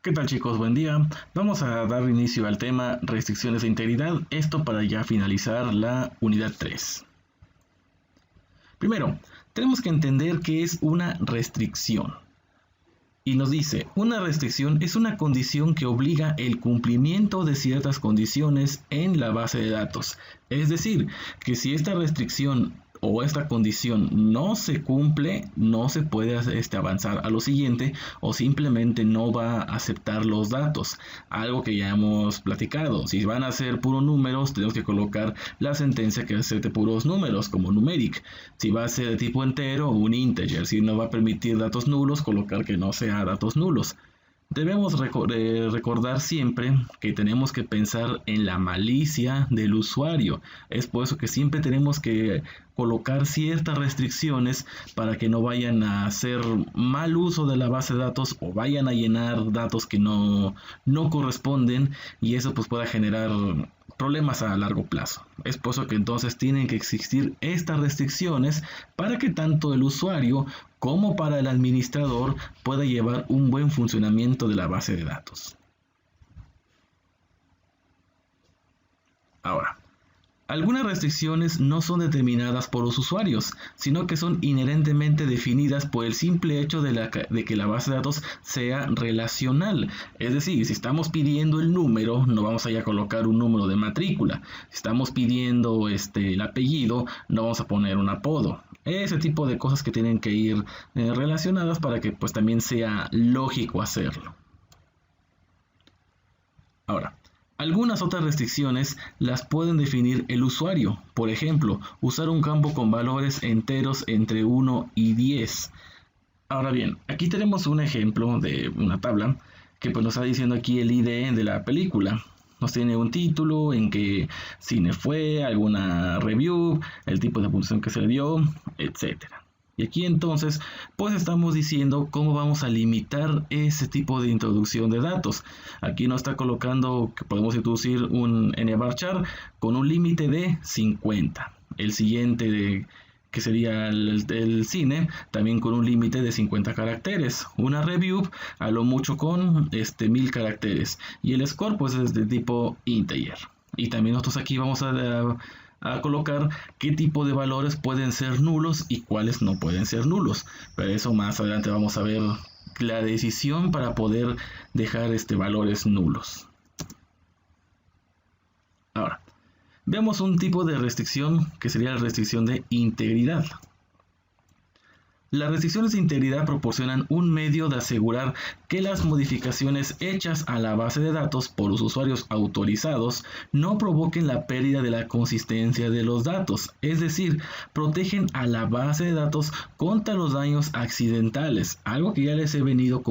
¿Qué tal chicos? Buen día. Vamos a dar inicio al tema restricciones de integridad, esto para ya finalizar la unidad 3. Primero, tenemos que entender qué es una restricción. Y nos dice, una restricción es una condición que obliga el cumplimiento de ciertas condiciones en la base de datos. Es decir, que si esta restricción o esta condición no se cumple, no se puede avanzar a lo siguiente o simplemente no va a aceptar los datos. Algo que ya hemos platicado. Si van a ser puros números, tenemos que colocar la sentencia que acepte puros números como numeric. Si va a ser de tipo entero, un integer. Si no va a permitir datos nulos, colocar que no sea datos nulos. Debemos recordar siempre que tenemos que pensar en la malicia del usuario. Es por eso que siempre tenemos que colocar ciertas restricciones para que no vayan a hacer mal uso de la base de datos o vayan a llenar datos que no corresponden, y eso pues pueda generar problemas a largo plazo. Es por eso que entonces tienen que existir estas restricciones para que tanto el usuario como para el administrador pueda llevar un buen funcionamiento de la base de datos. Ahora, algunas restricciones no son determinadas por los usuarios, sino que son inherentemente definidas por el simple hecho de que la base de datos sea relacional. Es decir, si estamos pidiendo el número, no vamos a ir a colocar un número de matrícula. Si estamos pidiendo el apellido, no vamos a poner un apodo. Ese tipo de cosas que tienen que ir relacionadas para que pues también sea lógico hacerlo. Ahora, algunas otras restricciones las pueden definir el usuario. Por ejemplo, usar un campo con valores enteros entre 1 y 10. Ahora bien, aquí tenemos un ejemplo de una tabla que pues nos está diciendo aquí el ID de la película. Nos tiene un título, en qué cine fue, alguna review, el tipo de puntuación que se le dio, etcétera. Y aquí entonces pues estamos diciendo cómo vamos a limitar ese tipo de introducción de datos. Aquí nos está colocando que podemos introducir un nvarchar con un límite de 50. El siguiente que sería el cine, también con un límite de 50 caracteres. Una review a lo mucho con 1000 caracteres. Y el score pues es de tipo integer. Y también nosotros aquí vamos a colocar qué tipo de valores pueden ser nulos y cuáles no pueden ser nulos. Pero eso más adelante vamos a ver la decisión para poder dejar valores nulos. Ahora, veamos un tipo de restricción que sería la restricción de integridad. Las restricciones de integridad proporcionan un medio de asegurar que las modificaciones hechas a la base de datos por los usuarios autorizados no provoquen la pérdida de la consistencia de los datos, es decir, protegen a la base de datos contra los daños accidentales, algo que ya les he venido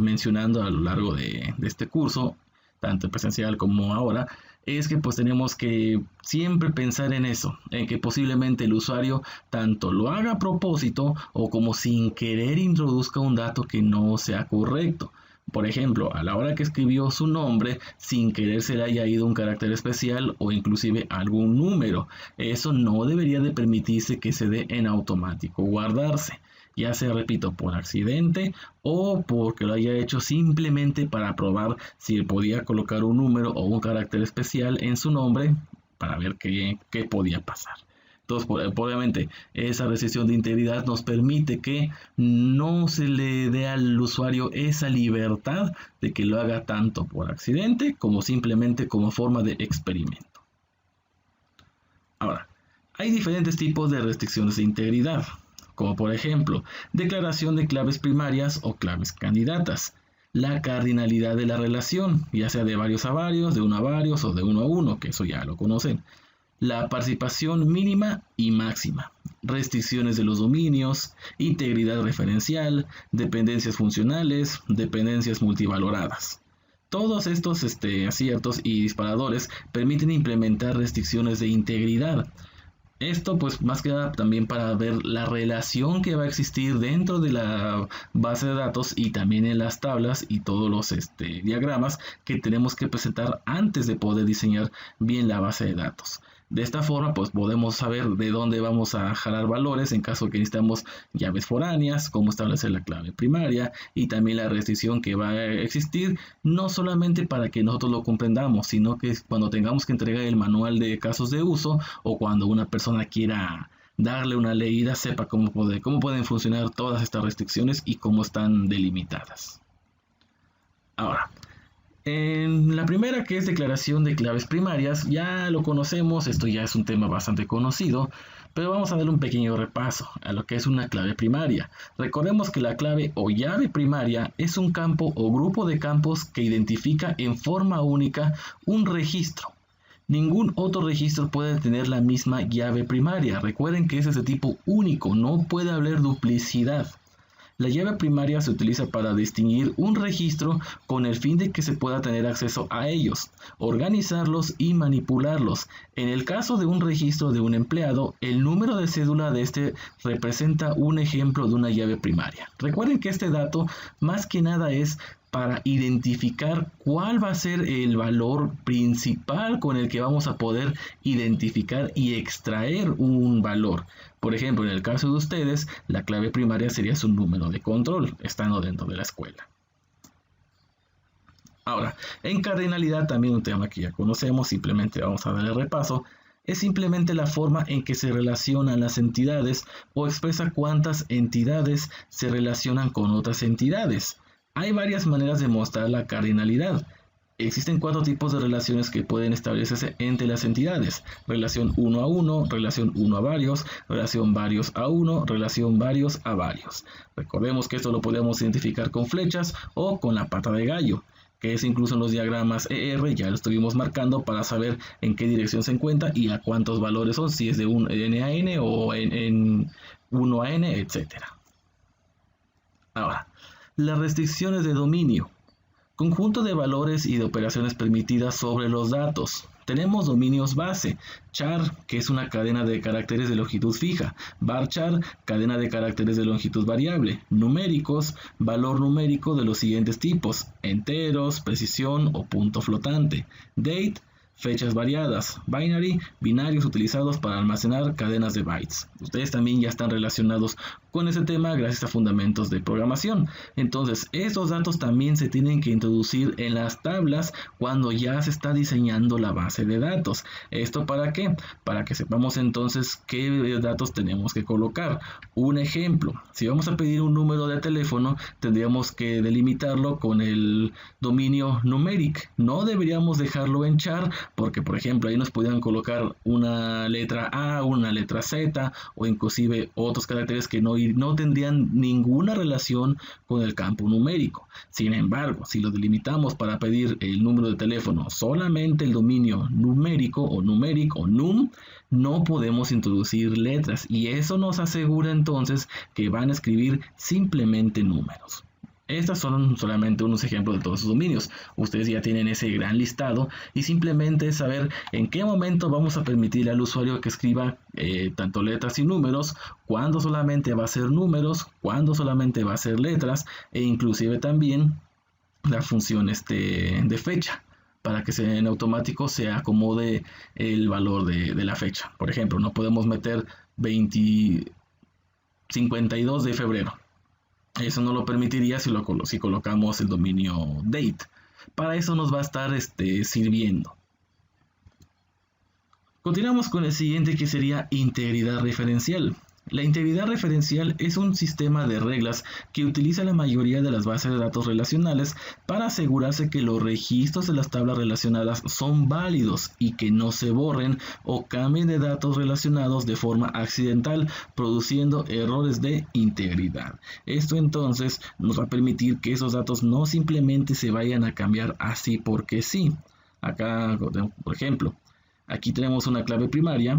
mencionando a lo largo de este curso, tanto presencial como ahora. Es que pues tenemos que siempre pensar en eso, en que posiblemente el usuario tanto lo haga a propósito o como sin querer introduzca un dato que no sea correcto. Por ejemplo, a la hora que escribió su nombre, sin querer se le haya ido un carácter especial o inclusive algún número. Eso no debería de permitirse que se dé en automático guardarse. Ya sea, repito, por accidente o porque lo haya hecho simplemente para probar si podía colocar un número o un carácter especial en su nombre para ver qué podía pasar. Entonces, obviamente, esa restricción de integridad nos permite que no se le dé al usuario esa libertad de que lo haga tanto por accidente como simplemente como forma de experimento. Ahora, hay diferentes tipos de restricciones de integridad, como por ejemplo, declaración de claves primarias o claves candidatas, la cardinalidad de la relación, ya sea de varios a varios, de uno a varios o de uno a uno, que eso ya lo conocen, la participación mínima y máxima, restricciones de los dominios, integridad referencial, dependencias funcionales, dependencias multivaloradas. Todos estos aciertos y disparadores permiten implementar restricciones de integridad. Esto pues más que nada también para ver la relación que va a existir dentro de la base de datos y también en las tablas y todos los diagramas que tenemos que presentar antes de poder diseñar bien la base de datos. De esta forma, pues podemos saber de dónde vamos a jalar valores en caso que necesitamos llaves foráneas, cómo establecer la clave primaria y también la restricción que va a existir, no solamente para que nosotros lo comprendamos, sino que cuando tengamos que entregar el manual de casos de uso o cuando una persona quiera darle una leída, sepa cómo pueden funcionar todas estas restricciones y cómo están delimitadas. Ahora, en la primera, que es declaración de claves primarias, ya lo conocemos, esto ya es un tema bastante conocido, pero vamos a darle un pequeño repaso a lo que es una clave primaria. Recordemos que la clave o llave primaria es un campo o grupo de campos que identifica en forma única un registro. Ningún otro registro puede tener la misma llave primaria. Recuerden que es de tipo único, no puede haber duplicidad. La llave primaria se utiliza para distinguir un registro con el fin de que se pueda tener acceso a ellos, organizarlos y manipularlos. En el caso de un registro de un empleado, el número de cédula de este representa un ejemplo de una llave primaria. Recuerden que este dato más que nada es para identificar cuál va a ser el valor principal con el que vamos a poder identificar y extraer un valor. Por ejemplo, en el caso de ustedes, la clave primaria sería su número de control, estando dentro de la escuela. Ahora, en cardinalidad, también un tema que ya conocemos, simplemente vamos a darle repaso, es simplemente la forma en que se relacionan las entidades o expresa cuántas entidades se relacionan con otras entidades. Hay varias maneras de mostrar la cardinalidad. Existen 4 tipos de relaciones que pueden establecerse entre las entidades: relación 1 a 1, relación 1 a varios, relación varios a 1, relación varios a varios. Recordemos que esto lo podemos identificar con flechas o con la pata de gallo, que es incluso en los diagramas ER, ya lo estuvimos marcando para saber en qué dirección se encuentra y a cuántos valores son, si es de un n a n o en 1 a n, etc. Ahora, las restricciones de dominio. Conjunto de valores y de operaciones permitidas sobre los datos. Tenemos dominios base, char, que es una cadena de caracteres de longitud fija, varchar, cadena de caracteres de longitud variable, numéricos, valor numérico de los siguientes tipos: enteros, precisión o punto flotante, date, fechas variadas, binary, binarios utilizados para almacenar cadenas de bytes. Ustedes también ya están relacionados con ese tema gracias a fundamentos de programación. Entonces, estos datos también se tienen que introducir en las tablas cuando ya se está diseñando la base de datos. ¿Esto para qué? Para que sepamos entonces qué datos tenemos que colocar. Un ejemplo, si vamos a pedir un número de teléfono, tendríamos que delimitarlo con el dominio numeric. No deberíamos dejarlo en char, porque por ejemplo ahí nos podrían colocar una letra A, una letra Z o inclusive otros caracteres que no tendrían ninguna relación con el campo numérico. Sin embargo, si lo delimitamos para pedir el número de teléfono solamente el dominio numérico o numeric o num, no podemos introducir letras y eso nos asegura entonces que van a escribir simplemente números. Estos son solamente unos ejemplos de todos sus dominios. Ustedes ya tienen ese gran listado y simplemente es saber en qué momento vamos a permitirle al usuario que escriba tanto letras y números, cuándo solamente va a ser números, cuándo solamente va a ser letras e inclusive también la función de fecha, para que en automático se acomode el valor de la fecha. Por ejemplo, no podemos meter 52 de febrero. Eso no lo permitiría si colocamos el dominio date. Para eso nos va a estar sirviendo. Continuamos con el siguiente, que sería integridad referencial. La integridad referencial es un sistema de reglas que utiliza la mayoría de las bases de datos relacionales para asegurarse que los registros de las tablas relacionadas son válidos y que no se borren o cambien de datos relacionados de forma accidental, produciendo errores de integridad. Esto entonces nos va a permitir que esos datos no simplemente se vayan a cambiar así porque sí. Acá, por ejemplo, aquí tenemos una clave primaria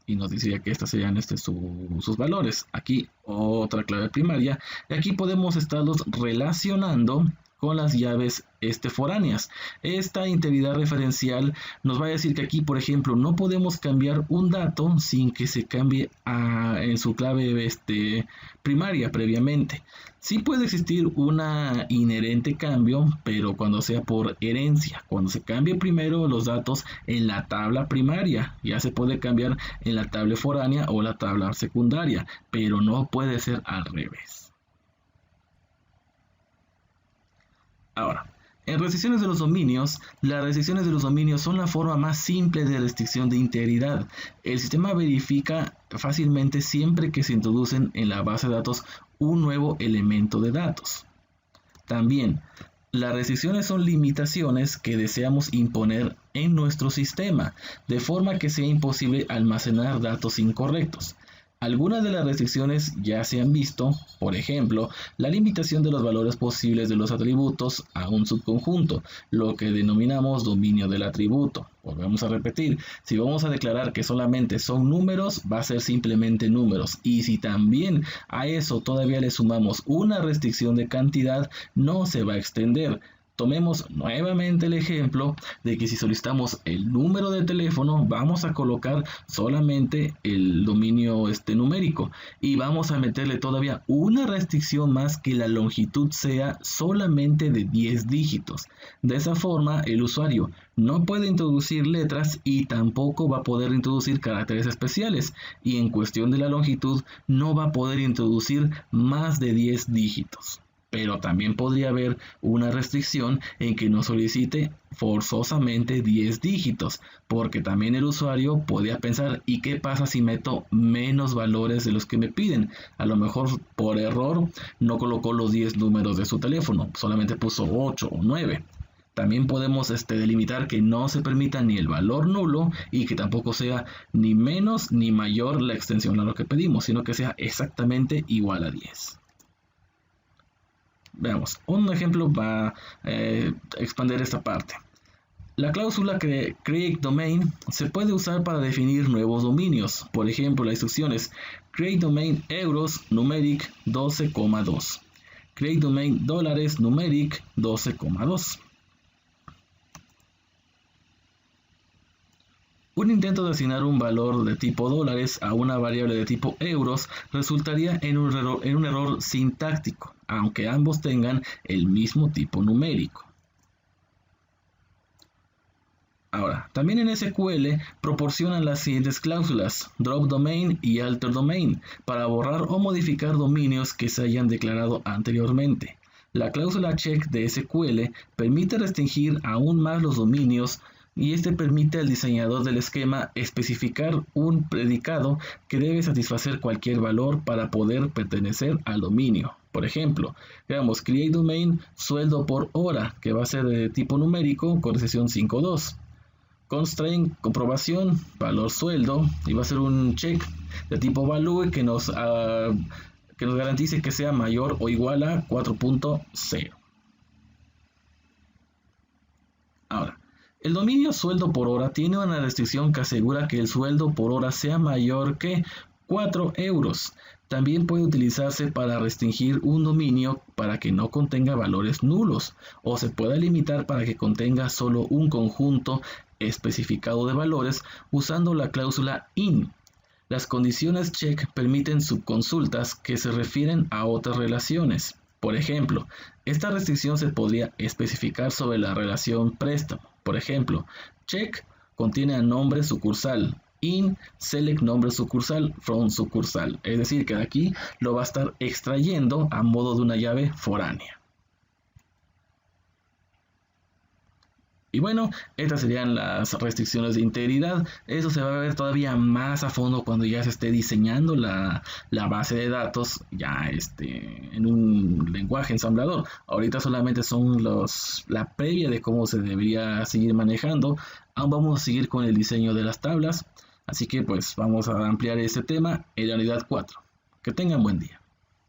y nos diría que estas serían sus valores. Aquí otra clave primaria y aquí podemos estarlos relacionando con las llaves foráneas. Esta integridad referencial nos va a decir que aquí, por ejemplo, no podemos cambiar un dato sin que se cambie en su clave primaria previamente. Sí puede existir una inherente cambio, pero cuando sea por herencia, cuando se cambie primero los datos en la tabla primaria, ya se puede cambiar en la tabla foránea o la tabla secundaria, pero no puede ser al revés. Ahora, en restricciones de los dominios, las restricciones de los dominios son la forma más simple de restricción de integridad. El sistema verifica fácilmente siempre que se introducen en la base de datos un nuevo elemento de datos. También, las restricciones son limitaciones que deseamos imponer en nuestro sistema, de forma que sea imposible almacenar datos incorrectos. Algunas de las restricciones ya se han visto, por ejemplo, la limitación de los valores posibles de los atributos a un subconjunto, lo que denominamos dominio del atributo. Volvemos a repetir, si vamos a declarar que solamente son números, va a ser simplemente números, y si también a eso todavía le sumamos una restricción de cantidad, no se va a extender. Tomemos nuevamente el ejemplo de que si solicitamos el número de teléfono, vamos a colocar solamente el dominio numérico y vamos a meterle todavía una restricción más que la longitud sea solamente de 10 dígitos. De esa forma, el usuario no puede introducir letras y tampoco va a poder introducir caracteres especiales, y en cuestión de la longitud no va a poder introducir más de 10 dígitos. Pero también podría haber una restricción en que no solicite forzosamente 10 dígitos, porque también el usuario podría pensar, ¿y qué pasa si meto menos valores de los que me piden? A lo mejor por error no colocó los 10 números de su teléfono, solamente puso 8 o 9. También podemos delimitar que no se permita ni el valor nulo y que tampoco sea ni menos ni mayor la extensión a lo que pedimos, sino que sea exactamente igual a 10. Veamos, un ejemplo va a expandir esta parte. La cláusula create domain se puede usar para definir nuevos dominios. Por ejemplo, las instrucciones create domain euros numeric 12,2, create domain dólares numeric 12,2. Un intento de asignar un valor de tipo dólares a una variable de tipo euros resultaría en un error sintáctico, aunque ambos tengan el mismo tipo numérico. Ahora, también en SQL proporcionan las siguientes cláusulas, drop domain y alter domain, para borrar o modificar dominios que se hayan declarado anteriormente. La cláusula check de SQL permite restringir aún más los dominios, y permite al diseñador del esquema especificar un predicado que debe satisfacer cualquier valor para poder pertenecer al dominio. Por ejemplo, veamos create domain sueldo por hora, que va a ser de tipo numérico con recesión 5.2. Constraint comprobación, valor sueldo, y va a ser un check de tipo value que nos garantice que sea mayor o igual a 4.0. Ahora, el dominio sueldo por hora tiene una restricción que asegura que el sueldo por hora sea mayor que 4 euros. También puede utilizarse para restringir un dominio para que no contenga valores nulos, o se pueda limitar para que contenga solo un conjunto especificado de valores usando la cláusula in. Las condiciones check permiten subconsultas que se refieren a otras relaciones. Por ejemplo, esta restricción se podría especificar sobre la relación préstamo. Por ejemplo, check contiene a nombre sucursal, in select nombre sucursal from sucursal. Es decir, que de aquí lo va a estar extrayendo a modo de una llave foránea. Y bueno, estas serían las restricciones de integridad. Eso se va a ver todavía más a fondo cuando ya se esté diseñando la base de datos ya en un lenguaje ensamblador. Ahorita solamente son la previa de cómo se debería seguir manejando. Aún vamos a seguir con el diseño de las tablas. Así que pues vamos a ampliar este tema en la unidad 4. Que tengan buen día.